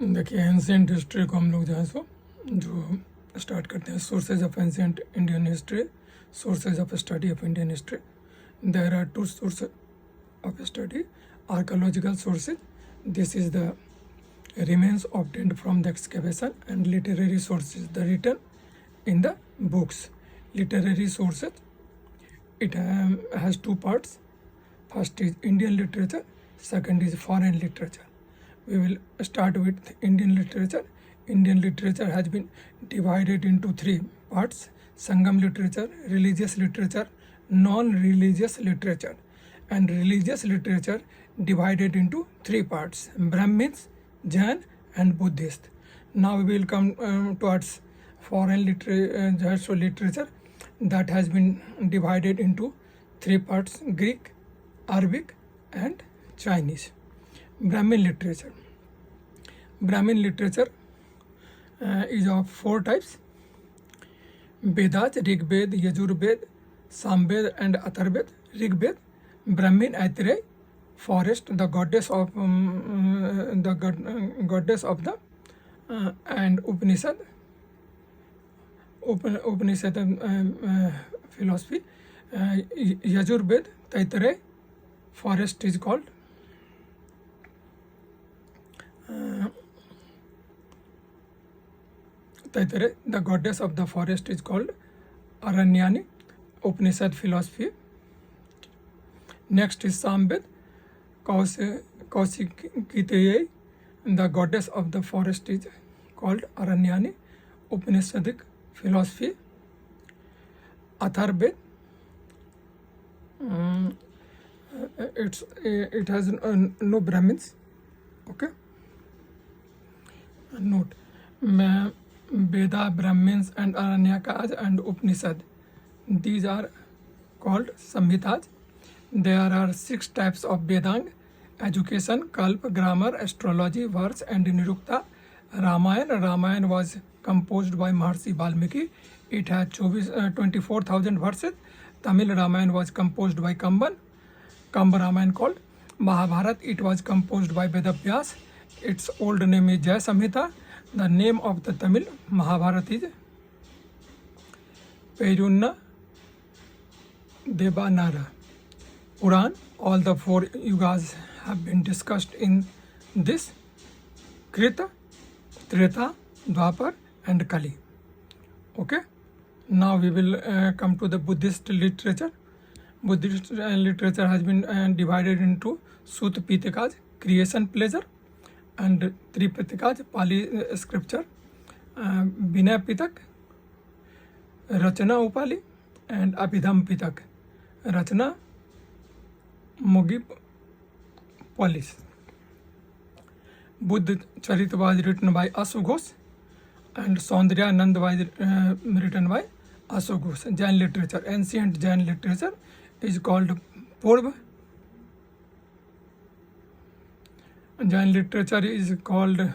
देखिए ancient history को हम लोग जो है सो जो स्टार्ट करते हैं, sources of ancient Indian history, sources of study of Indian history. There are two sources of study. Archaeological sources, this is the remains obtained from the excavation, and literary sources, the written in the books. Literary sources, it has two parts. First is Indian literature, second is foreign literature. We will start with Indian literature. Indian literature has been divided into three parts: Sangam literature, religious literature, non-religious literature. And religious literature divided into three parts: Brahmins, Jain and Buddhist. Now we will come towards foreign literature that has been divided into three parts: Greek, Arabic and Chinese. Brahmin literature. Brahmin literature is of four types: Vedas, Rigved, Yajurved, Samved and Atharved. Rigved, Brahmin Aitreya, forest, the goddess of goddess of the and Upanishad, Upanishad philosophy. Yajurved, Taittiriya, forest is called Taittiriya, the goddess of the forest is called Aranyani. Upanishad philosophy. Next is Samved, Kaushikiteya, the goddess of the forest is called Aranyani, Upanishadic philosophy. Atharved, it has no Brahmins. Okay. Note: Veda, Brahmins and Aranyakas and Upanishad, these are called Samhitas. There are 6 types of Vedanga: education, Kalpa, grammar, astrology, verse and Nirukta. Ramayana was composed by Maharshi Valmiki. It had 24,000 verses. Tamil Ramayana was composed by Kamba Ramayana called. Mahabharata, it was composed by Vedavyas. Its old name is Jaya Samhita. The name of the Tamil Mahabharata is Perunna Devanara. Puran, all the 4 yugas have been discussed in this: Krita, Treta, Dwapar and Kali. Okay. Now we will come to the Buddhist literature. Buddhist literature has been divided into Sutta Pitakas, creation pleasure, and Tripitakas, Pali scripture, Vinaya Pitak, Rachana Upali and Abhidham Pitak. Rachana Mugi Polis. Buddha Charita was written by Asu Ghosh, and Saundarya Nand was written by Asu Ghosh. Jain literature, ancient Jain literature is called Purva. Jain literature is called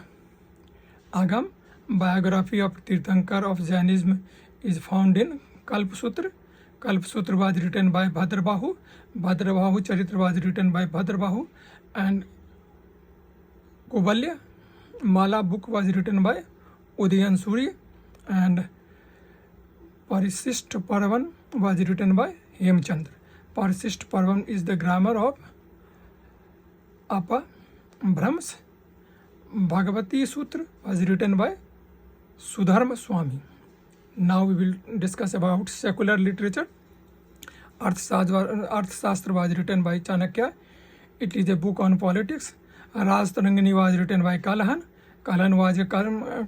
Agam. Biography of Tirthankar of Jainism is found in Kalpasutra. Kalpasutra was written by Bhadrabahu. Bhadrabahu Charitra was written by Bhadrabahu. And Kobalya Mala book was written by Udayan Suri. And Parisist Parvan was written by Hemchandra. Parisist Parvan is the grammar of Apa Brahms. Bhagavati Sutra was written by Sudharma Swami. Now we will discuss about secular literature. Arthashastra was written by Chanakya. It is a book on politics. Raj Tarangini was written by Kalahan. Kalahan was a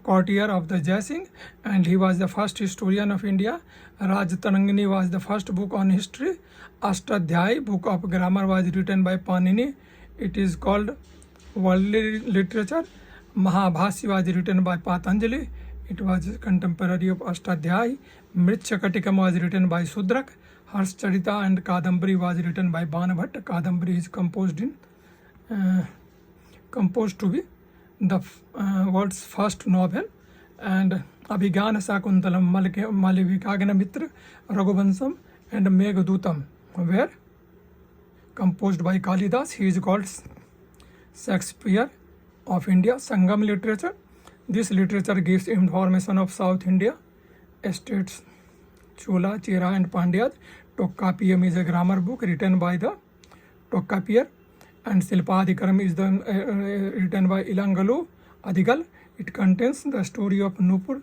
courtier of the Jai Singh, and he was the first historian of India. Raj Tarangini was the first book on history. Ashtadhyayi, book of grammar, was written by Panini. It is called worldly literature. Mahabhasya was written by Patanjali. It was contemporary of Ashtadhyayi. Mritshakatikam was written by Sudrak. Harshcharita and Kadambari was written by Banabhatta. Kadambari is composed to be the world's first novel. And Abhigyan Sakuntalam, Malavikagana Mitra, Raghuvansam and Meghadutam were composed by Kalidas. He is called Shakespeare of India, Sangam literature. This literature gives information of South India states Chola, Chera and Pandyas. Tokkapiyam is a grammar book written by the Tokkapiyar, and Silpadikaram is the written by Ilangalu Adigal. It contains the story of Nupur,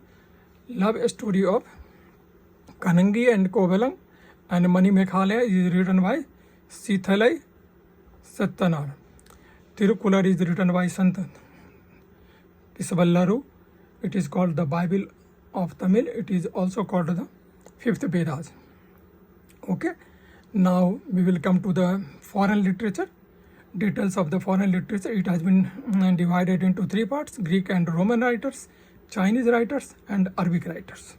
love story of Kanangi and Kovalam, and Mani Mekhalaya is written by Sithalai Sattanar. Tirukular is written by Sant Kisavallaru. It is called the Bible of Tamil. It is also called the fifth Vedas. Okay, now we will come to the foreign literature. Details of the foreign literature. It has been divided into three parts: Greek and Roman writers, Chinese writers, and Arabic writers.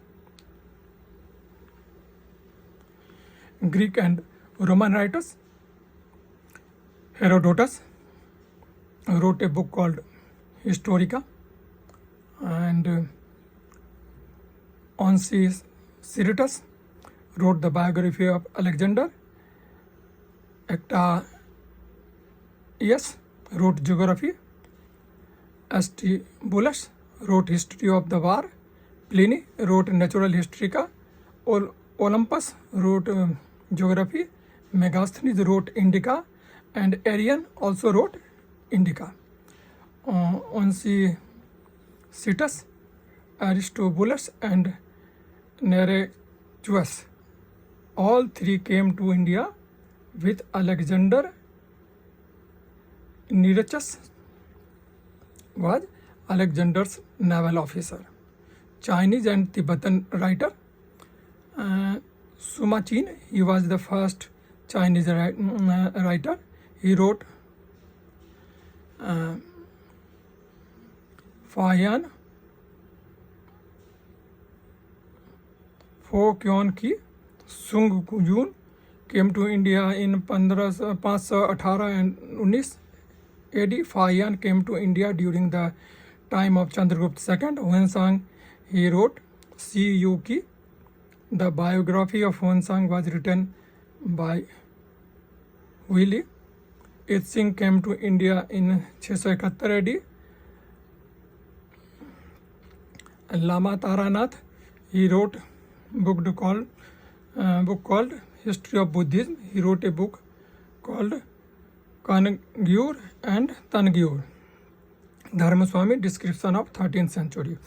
Greek and Roman writers. Herodotus wrote a book called Historica, and Onesicritus wrote the biography of Alexander. Actaeus wrote geography. Astobulus wrote history of the war. Pliny wrote natural historica. Olympus wrote geography. Megasthenes wrote Indica, and Arrian also wrote Indica. Onesicritus, Aristobulus, and Nereus, all three came to India with Alexander. Nereus was Alexander's naval officer. Chinese and Tibetan writer. Suma Chin, he was the first Chinese writer. He wrote Fayan Fo Kyon Ki. Sung Yun came to India in 518 and 19 AD. Fayan came to India during the time of Chandragupta II. Huansang, he wrote Si Yu Ki. The biography of Huansang was written by Huili. It Singh came to India in 671 AD. Lama Taranath, he wrote book called History of Buddhism. He wrote a book called Kangyur and Tangyur. Dharmaswami, description of 13th century.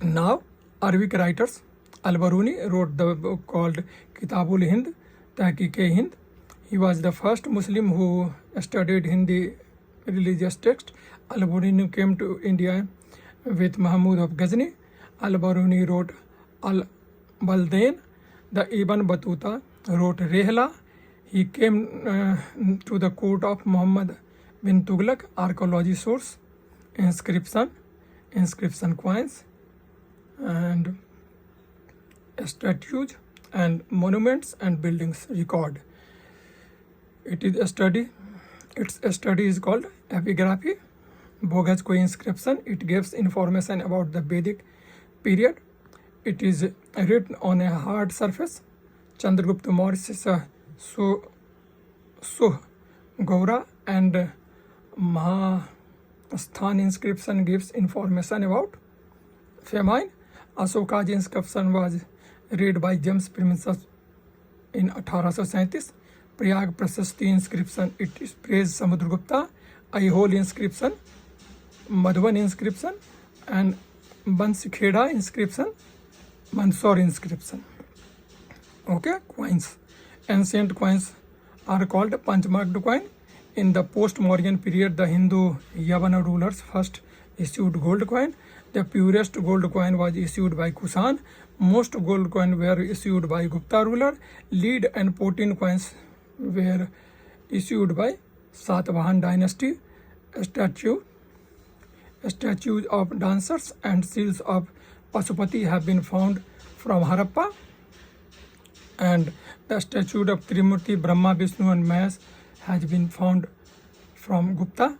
Now, Arabic writers. Al-Baruni wrote the book called Kitabul Hind, Tahqiq-e-Hind. He was the first Muslim who studied Hindi religious text. Al-Baruni came to India with Mahmud of Ghazni. Al-Baruni wrote Al-Baldain. The Ibn Battuta wrote Rehla. He came to the court of Muhammad bin Tughlaq. Archaeology source, inscription coins, and statues and monuments and buildings record. Its study is called epigraphy. Boghaz Koi inscription. It gives information about the Vedic period. It is written on a hard surface. Chandragupta Maurya's Suh Gaura and Mahasthan inscription gives information about famine. Ashoka's inscription was read by James Primus in 1837. Prayag Prasasti inscription, it is praised Samudragupta. Aihole inscription, Madhuban inscription, and Bansikheda inscription, Mandsaur inscription. Okay, coins. Ancient coins are called Panchmarked coin. In the post-Mauryan period, the Hindu Yavana rulers first issued gold coin. The purest gold coin was issued by Kusan. Most gold coins were issued by Gupta ruler. Lead and protein coins were issued by Satavahan dynasty. Statues of dancers and seals of Pasupati have been found from Harappa, and the statue of Trimurti, Brahma, Vishnu and Mahesh has been found from Gupta.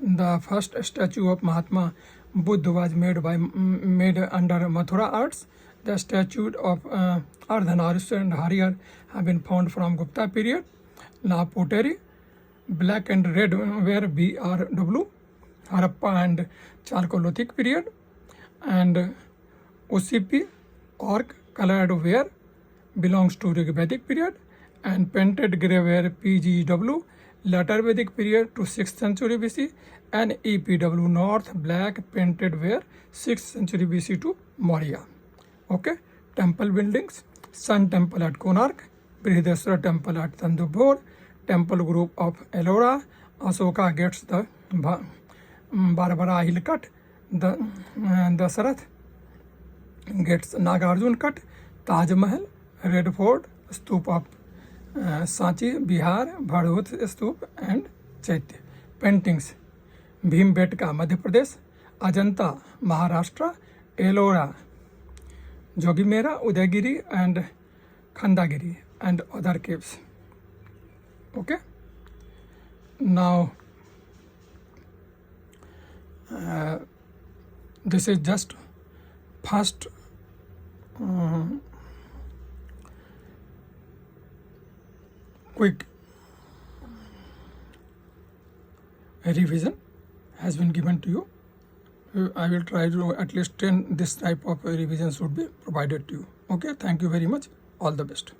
The first statue of Mahatma Buddha was made under Mathura arts. The statue of Ardhanarishwar and Harihar have been found from Gupta period. Now pottery, black and red were BRW. Harappa and Chalcolithic period, and OCP, Orc colored ware, belongs to Rigvedic period, and painted grey ware PGW, later Vedic period to 6th century BC, and EPW, North black painted ware 6th century BC to Maurya. Okay, temple buildings: Sun Temple at Konark, Brihadeshwara Temple at Tandubhor, Temple Group of Ellora, Ashoka gets the Barbara Hill cut, the Dasarath gets Nagarjun cut, Taj Mahal, Red Fort, Stup of Sanchi, Bihar, Bhadut Stup and Chaitya. Paintings: Bhimbetka, Madhya Pradesh, Ajanta, Maharashtra, Ellora, Jogimera, Udayagiri and Khandagiri and other caves. Okay. Now, this is just first quick revision has been given to you. I will try to at least 10 this type of revision should be provided to you. Okay, thank you very much. All the best.